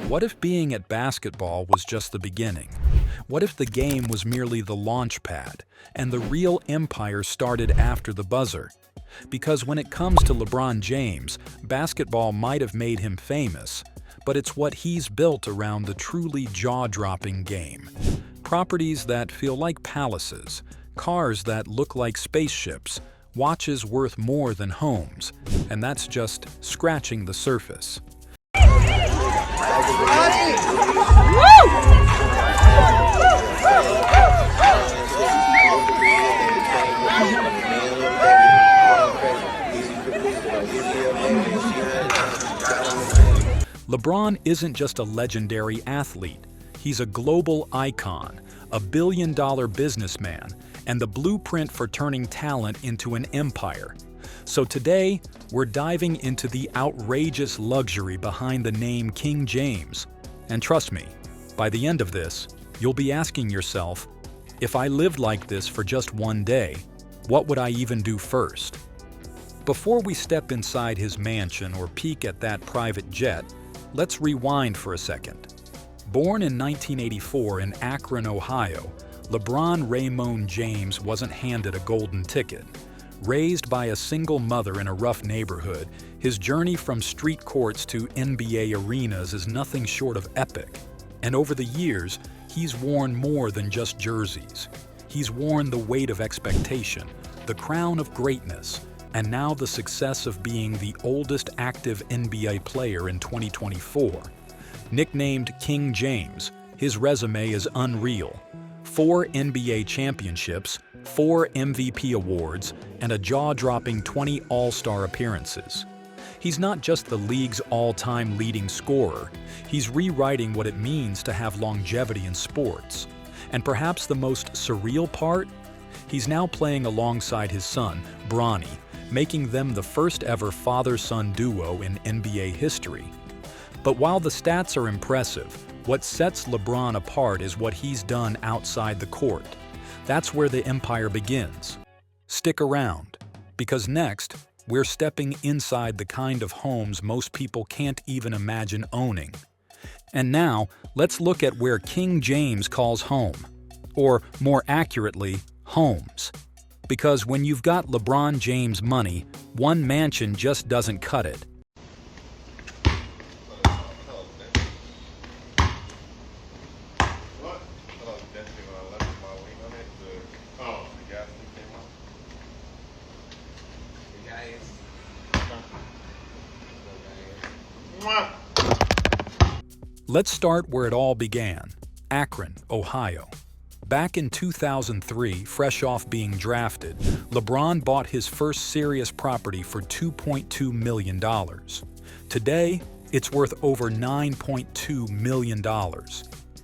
What if being at basketball was just the beginning? What if the game was merely the launch pad, and the real empire started after the buzzer? Because when it comes to LeBron James, basketball might have made him famous, but it's what he's built around the truly jaw-dropping game. Properties that feel like palaces, cars that look like spaceships, watches worth more than homes, and that's just scratching the surface. LeBron isn't just a legendary athlete. He's a global icon, a billion-dollar businessman, and the blueprint for turning talent into an empire. So today, we're diving into the outrageous luxury behind the name King James. And trust me, by the end of this, you'll be asking yourself, if I lived like this for just one day, what would I even do first? Before we step inside his mansion or peek at that private jet, let's rewind for a second. Born in 1984 in Akron, Ohio, LeBron Raymond James wasn't handed a golden ticket. Raised by a single mother in a rough neighborhood, his journey from street courts to NBA arenas is nothing short of epic. And over the years, he's worn more than just jerseys. He's worn the weight of expectation, the crown of greatness, and now the success of being the oldest active NBA player in 2024. Nicknamed King James, his resume is unreal. 4 NBA championships, 4 MVP awards, and a jaw-dropping 20 All-Star appearances. He's not just the league's all-time leading scorer, he's rewriting what it means to have longevity in sports. And perhaps the most surreal part? He's now playing alongside his son, Bronny, making them the first ever father-son duo in NBA history. But while the stats are impressive, what sets LeBron apart is what he's done outside the court. That's where the empire begins. Stick around, because next, we're stepping inside the kind of homes most people can't even imagine owning. And now, let's look at where King James calls home. Or, more accurately, homes. Because when you've got LeBron James money, one mansion just doesn't cut it. Let's start where it all began, Akron, Ohio. Back in 2003, fresh off being drafted, LeBron bought his first serious property for $2.2 million. Today, it's worth over $9.2 million.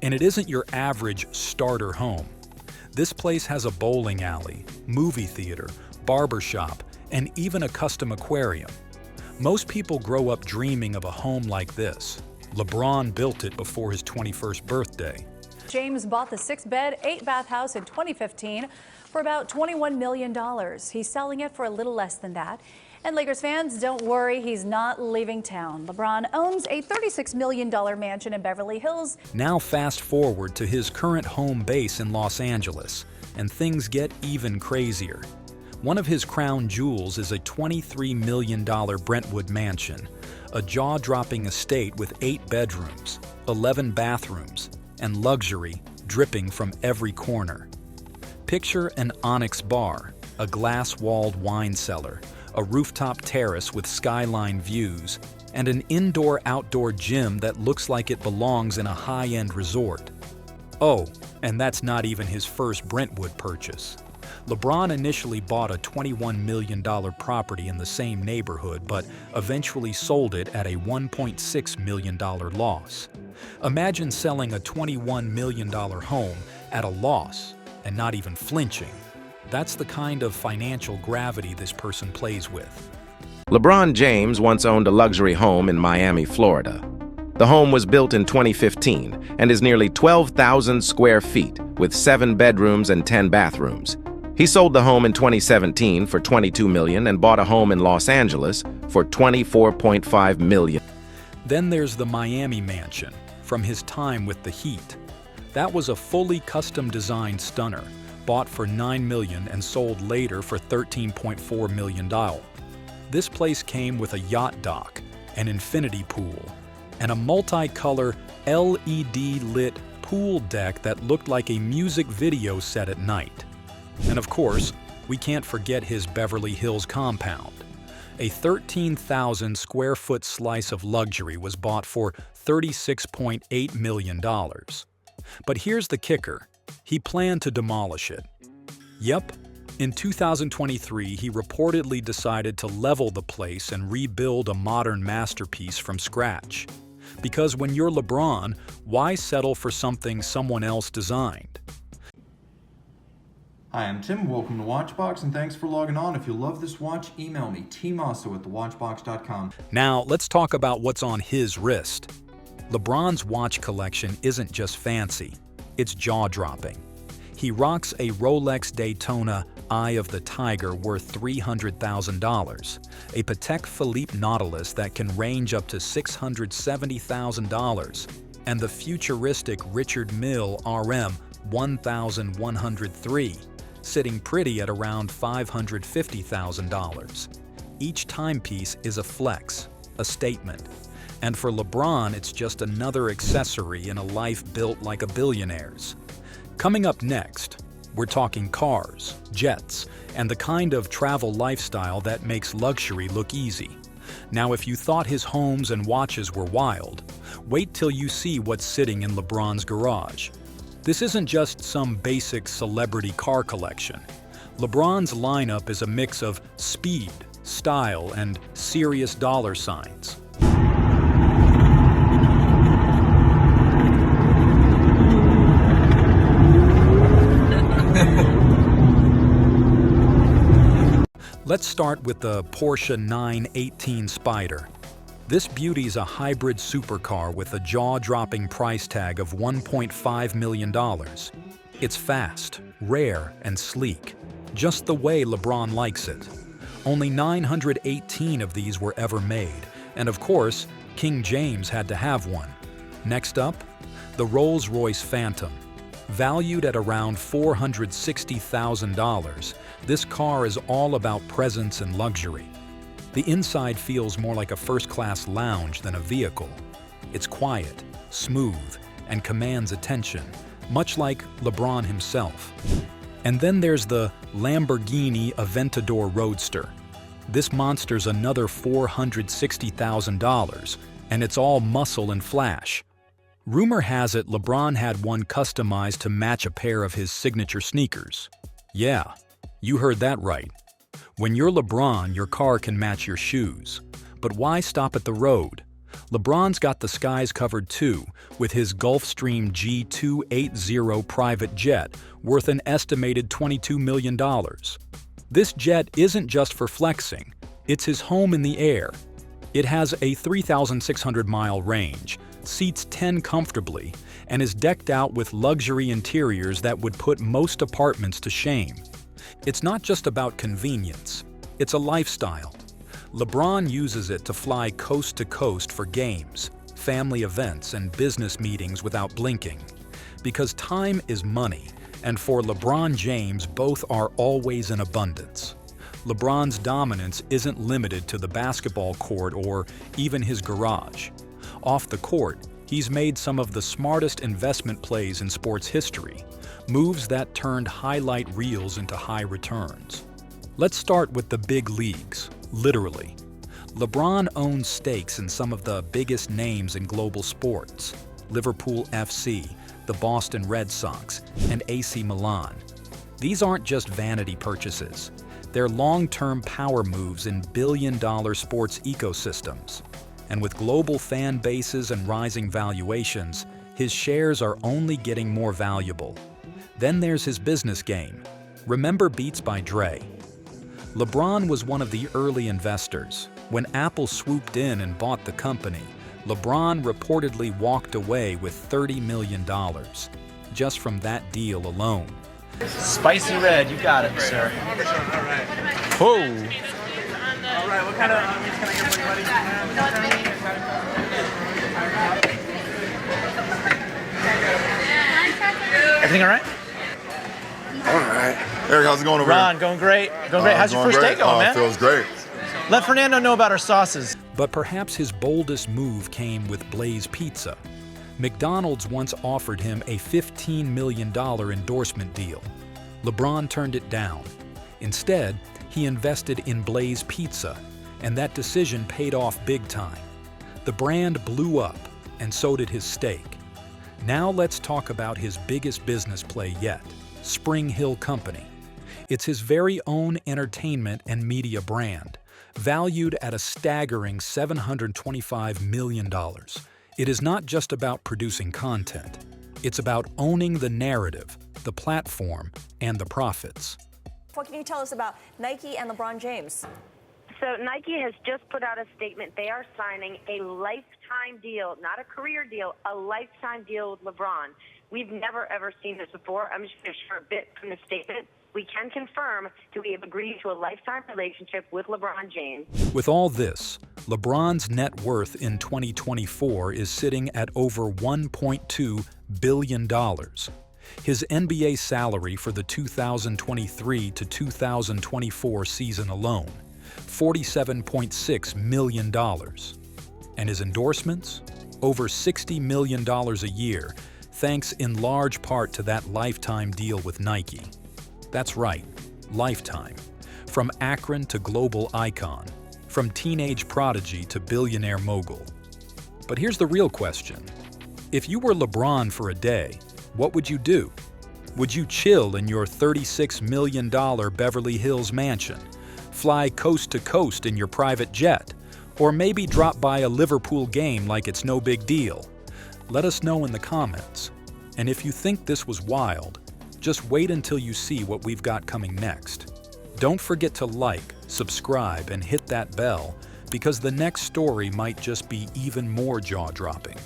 And it isn't your average starter home. This place has a bowling alley, movie theater, barbershop, and even a custom aquarium. Most people grow up dreaming of a home like this. LeBron built it before his 21st birthday. James bought the 6-bed, 8-bath house in 2015 for about $21 million. He's selling it for a little less than that. And Lakers fans, don't worry, he's not leaving town. LeBron owns a $36 million mansion in Beverly Hills. Now fast forward to his current home base in Los Angeles, and things get even crazier. One of his crown jewels is a $23 million Brentwood mansion, a jaw-dropping estate with 8 bedrooms, 11 bathrooms, and luxury dripping from every corner. Picture an onyx bar, a glass-walled wine cellar, a rooftop terrace with skyline views, and an indoor-outdoor gym that looks like it belongs in a high-end resort. Oh, and that's not even his first Brentwood purchase. LeBron initially bought a $21 million property in the same neighborhood, but eventually sold it at a $1.6 million loss. Imagine selling a $21 million home at a loss and not even flinching. That's the kind of financial gravity this person plays with. LeBron James once owned a luxury home in Miami, Florida. The home was built in 2015 and is nearly 12,000 square feet with 7 bedrooms and 10 bathrooms. He sold the home in 2017 for $22 million and bought a home in Los Angeles for $24.5 million. Then there's the Miami mansion, from his time with the Heat. That was a fully custom-designed stunner, bought for $9 million and sold later for $13.4 million. This place came with a yacht dock, an infinity pool, and a multicolor LED-lit pool deck that looked like a music video set at night. And of course, we can't forget his Beverly Hills compound. A 13,000 square foot slice of luxury was bought for $36.8 million. But here's the kicker. He planned to demolish it. Yep, in 2023, he reportedly decided to level the place and rebuild a modern masterpiece from scratch. Because when you're LeBron, why settle for something someone else designed? Hi, I'm Tim. Welcome to Watchbox, and thanks for logging on. If you love this watch, email me, tmosso@thewatchbox.com. Now, let's talk about what's on his wrist. LeBron's watch collection isn't just fancy, it's jaw-dropping. He rocks a Rolex Daytona Eye of the Tiger worth $300,000, a Patek Philippe Nautilus that can range up to $670,000, and the futuristic Richard Mille RM 1103, sitting pretty at around $550,000. Each timepiece is a flex, a statement. And for LeBron, it's just another accessory in a life built like a billionaire's. Coming up next, we're talking cars, jets, and the kind of travel lifestyle that makes luxury look easy. Now, if you thought his homes and watches were wild, wait till you see what's sitting in LeBron's garage. This isn't just some basic celebrity car collection. LeBron's lineup is a mix of speed, style, and serious dollar signs. Let's start with the Porsche 918 Spyder. This beauty's a hybrid supercar with a jaw-dropping price tag of $1.5 million. It's fast, rare, and sleek, just the way LeBron likes it. Only 918 of these were ever made, and of course, King James had to have one. Next up, the Rolls-Royce Phantom. Valued at around $460,000, this car is all about presence and luxury. The inside feels more like a first-class lounge than a vehicle. It's quiet, smooth, and commands attention, much like LeBron himself. And then there's the Lamborghini Aventador Roadster. This monster's another $460,000, and it's all muscle and flash. Rumor has it LeBron had one customized to match a pair of his signature sneakers. Yeah, you heard that right. When you're LeBron, your car can match your shoes. But why stop at the road? LeBron's got the skies covered too, with his Gulfstream G280 private jet, worth an estimated $22 million. This jet isn't just for flexing, it's his home in the air. It has a 3,600-mile range, seats 10 comfortably, and is decked out with luxury interiors that would put most apartments to shame. It's not just about convenience, it's a lifestyle. LeBron uses it to fly coast to coast for games, family events, and business meetings without blinking. Because time is money, and for LeBron James, both are always in abundance. LeBron's dominance isn't limited to the basketball court or even his garage. Off the court, he's made some of the smartest investment plays in sports history, moves that turned highlight reels into high returns. Let's start with the big leagues, literally. LeBron owns stakes in some of the biggest names in global sports: Liverpool FC, the Boston Red Sox, and AC Milan. These aren't just vanity purchases. They're long-term power moves in billion-dollar sports ecosystems. And with global fan bases and rising valuations, his shares are only getting more valuable. Then there's his business game. Remember Beats by Dre? LeBron was one of the early investors. When Apple swooped in and bought the company, LeBron reportedly walked away with $30 million, just from that deal alone. Spicy red, you got it, sir. All right. Whoa! All right, what kind of onions can I get for you, buddy? Everything all right? All right. Eric, how's it going over Ron, here? going great. Going great. How's your first day going, man? Feels great. Let Fernando know about our sauces. But perhaps his boldest move came with Blaze Pizza. McDonald's once offered him a $15 million endorsement deal. LeBron turned it down. Instead, he invested in Blaze Pizza, and that decision paid off big time. The brand blew up, and so did his stake. Now let's talk about his biggest business play yet, Spring Hill Company. It's his very own entertainment and media brand, valued at a staggering $725 million. It is not just about producing content. It's about owning the narrative, the platform, and the profits. What can you tell us about Nike and LeBron James? So Nike has just put out a statement. They are signing a lifetime deal, not a career deal, a lifetime deal with LeBron. We've never, ever seen this before. I'm just going to share a bit from the statement. We can confirm that we have agreed to a lifetime relationship with LeBron James. With all this, LeBron's net worth in 2024 is sitting at over $1.2 billion. His NBA salary for the 2023 to 2024 season alone, $47.6 million. And his endorsements? Over $60 million a year, thanks in large part to that lifetime deal with Nike. That's right, lifetime. From Akron to global icon, from teenage prodigy to billionaire mogul. But here's the real question. If you were LeBron for a day, what would you do? Would you chill in your $36 million Beverly Hills mansion, fly coast to coast in your private jet, or maybe drop by a Liverpool game like it's no big deal? Let us know in the comments. And if you think this was wild, just wait until you see what we've got coming next. Don't forget to like, subscribe, and hit that bell, because the next story might just be even more jaw-dropping.